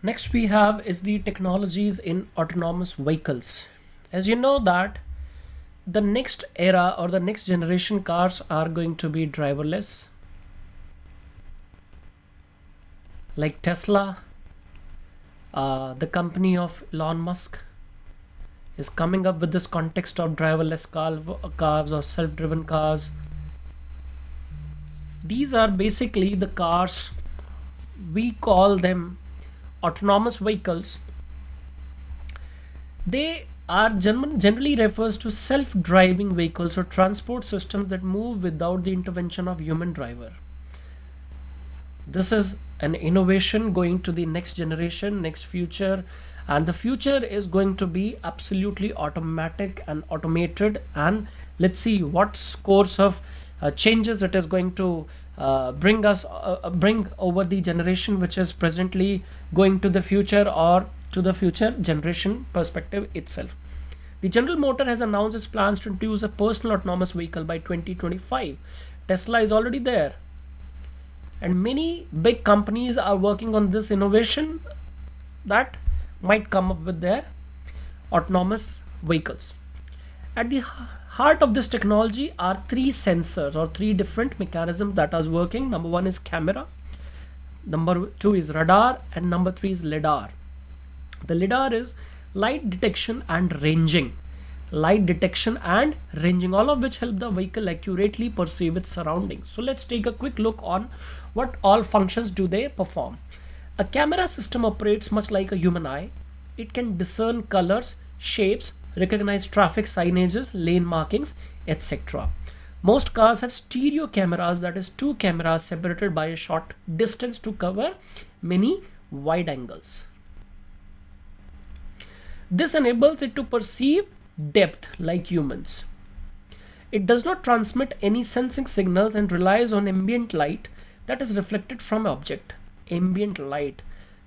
Next we have is the technologies in autonomous vehicles. As you know that the next era or the next generation cars are going to be driverless, like Tesla, the company of Elon Musk is coming up with this context of driverless cars or self-driven cars. These are basically the cars, we call them autonomous vehicles. They are generally refers to self-driving vehicles or transport systems that move without the intervention of human driver. This is an innovation going to the next generation, next future, and the future is going to be absolutely automatic and automated. And let's see what scores of changes it is going to bring over the generation which is presently going to the future or to the future generation perspective itself. The General Motors has announced its plans to introduce a personal autonomous vehicle by 2025. Tesla is already there, and many big companies are working on this innovation that might come up with their autonomous vehicles. At the heart of this technology are three sensors or three different mechanisms that are working. Number one is camera, number two is radar, and number three is LiDAR. The LiDAR is light detection and ranging. Light detection and ranging, all of which help the vehicle accurately perceive its surroundings. So let's take a quick look on what all functions do they perform. A camera system operates much like a human eye. It can discern colors, shapes, recognize traffic signages, lane markings, etc. Most cars have stereo cameras, that is two cameras separated by a short distance to cover many wide angles. This enables it to perceive depth like humans. It does not transmit any sensing signals and relies on ambient light that is reflected from object. Ambient light.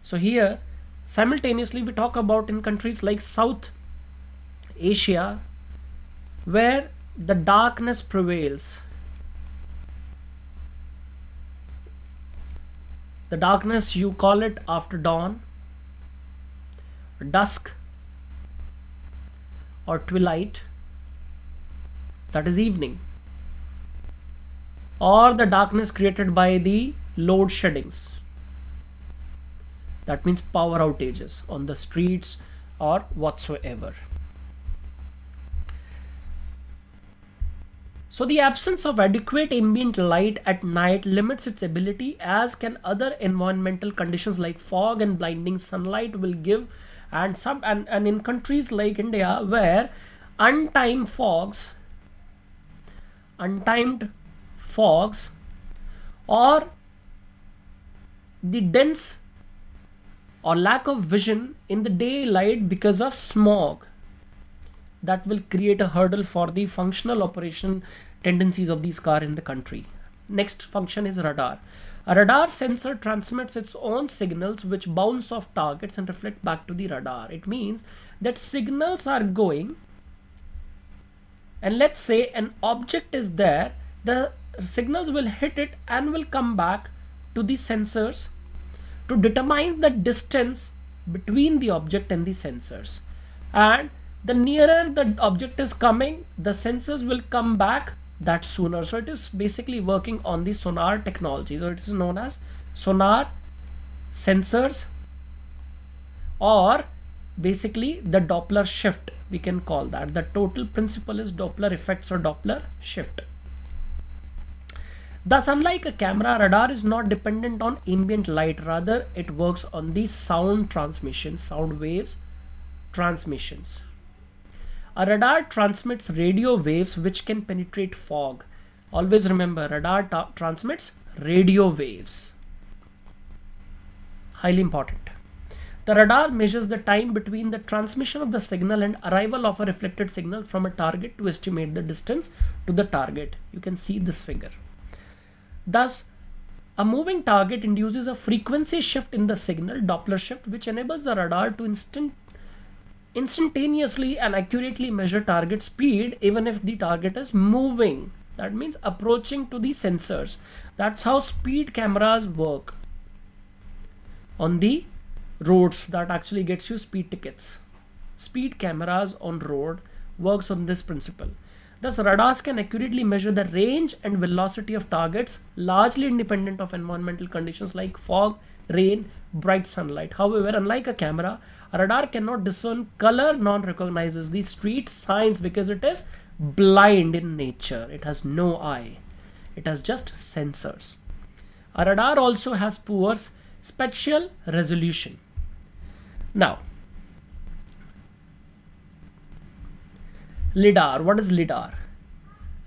So here simultaneously we talk about in countries like South Asia where the darkness prevails. The darkness, you call it after dawn, dusk, or twilight, that is evening, or the darkness created by the load sheddings, that means power outages on the streets or whatsoever. So the absence of adequate ambient light at night limits its ability, as can other environmental conditions like fog and blinding sunlight will give. And in countries like India where untimed fogs or the dense or lack of vision in the daylight because of smog, that will create a hurdle for the functional operation tendencies of these cars in the country. Next function is radar. A radar sensor transmits its own signals which bounce off targets and reflect back to the radar. It means that signals are going, and let's say an object is there, the signals will hit it and will come back to the sensors to determine the distance between the object and the sensors. And the nearer the object is coming, the sensors will come back that sooner. So it is basically working on the sonar technology. So it is known as sonar sensors, or basically the Doppler shift, we can call that. The total principle is Doppler effects or Doppler shift. Thus, unlike a camera, radar is not dependent on ambient light. Rather, it works on the sound transmission, sound waves transmissions. A radar transmits radio waves which can penetrate fog. Always remember, radar transmits radio waves. Highly important. The radar measures the time between the transmission of the signal and arrival of a reflected signal from a target to estimate the distance to the target. You can see this figure. Thus, a moving target induces a frequency shift in the signal, Doppler shift, which enables the radar to instantaneously and accurately measure target speed even if the target is moving. That means approaching to the sensors. That's how speed cameras work on the roads that actually gets you speed tickets. Speed cameras on road works on this principle. Thus, radars can accurately measure the range and velocity of targets, largely independent of environmental conditions like fog, rain, bright sunlight. However, unlike a camera, a radar cannot discern color nor recognizes the street signs because it is blind in nature. It has no eye. It has just sensors. A radar also has poor spatial resolution. Now, LiDAR. What is LiDAR?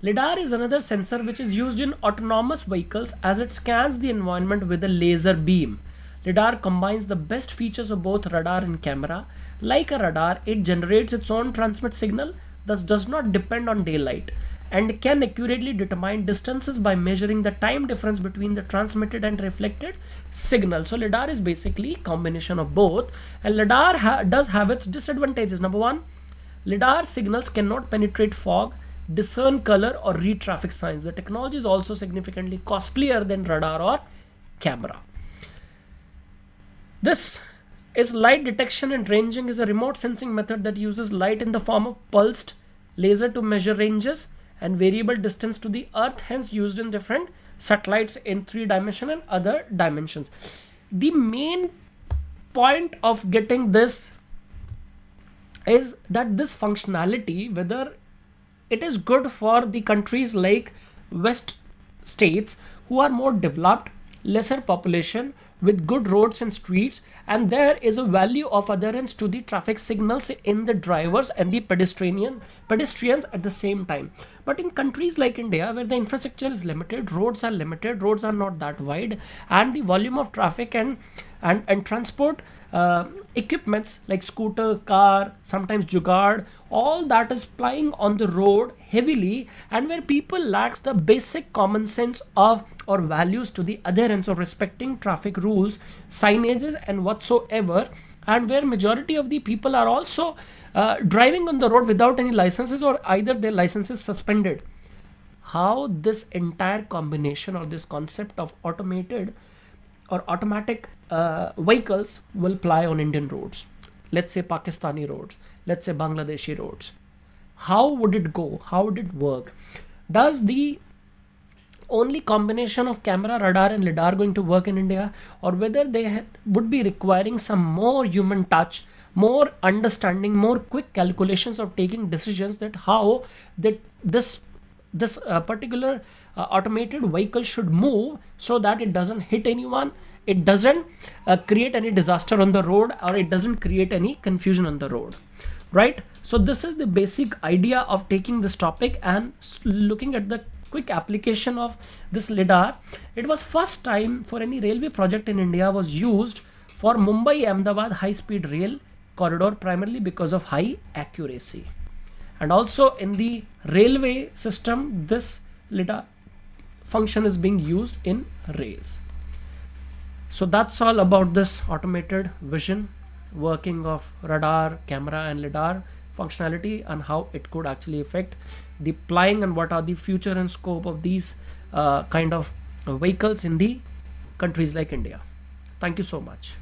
LiDAR is another sensor which is used in autonomous vehicles as it scans the environment with a laser beam. LiDAR combines the best features of both radar and camera. Like a radar, it generates its own transmit signal, thus does not depend on daylight, and can accurately determine distances by measuring the time difference between the transmitted and reflected signal. So LiDAR is basically a combination of both, and LiDAR does have its disadvantages. Number one, LiDAR signals cannot penetrate fog, discern color, or read traffic signs. The technology is also significantly costlier than radar or camera. This is light detection and ranging is a remote sensing method that uses light in the form of pulsed laser to measure ranges and variable distance to the earth, hence used in different satellites in 3D and other dimensions. The main point of getting this is that this functionality, whether it is good for the countries like West states who are more developed, lesser population with good roads and streets, and there is a value of adherence to the traffic signals in the drivers and the pedestrians at the same time. But in countries like India, where the infrastructure is limited, roads are not that wide, and the volume of traffic and transport equipments like scooter, car, sometimes jugaad, all that is plying on the road heavily, and where people lacks the basic common sense of or values to the adherence of respecting traffic rules, signages and whatsoever, and where majority of the people are also driving on the road without any licenses, or either their licenses suspended. How this entire combination or this concept of automated or automatic vehicles will ply on Indian roads, let's say Pakistani roads, let's say Bangladeshi roads. How would it go? How would it work? Does the only combination of camera, radar and LiDAR going to work in India, or whether they would be requiring some more human touch, more understanding, more quick calculations of taking decisions that how that this particular automated vehicle should move so that it doesn't hit anyone, it doesn't create any disaster on the road, or it doesn't create any confusion on the road, right? So this is the basic idea of taking this topic and looking at the quick application of this LiDAR. It was first time for any railway project in India was used for Mumbai Ahmedabad high speed rail corridor, primarily because of high accuracy. And also in the railway system, this LiDAR function is being used in rails. So that's all about this automated vision working of radar, camera and LiDAR functionality, and how it could actually affect the plying and what are the future and scope of these kind of vehicles in the countries like India. Thank you so much.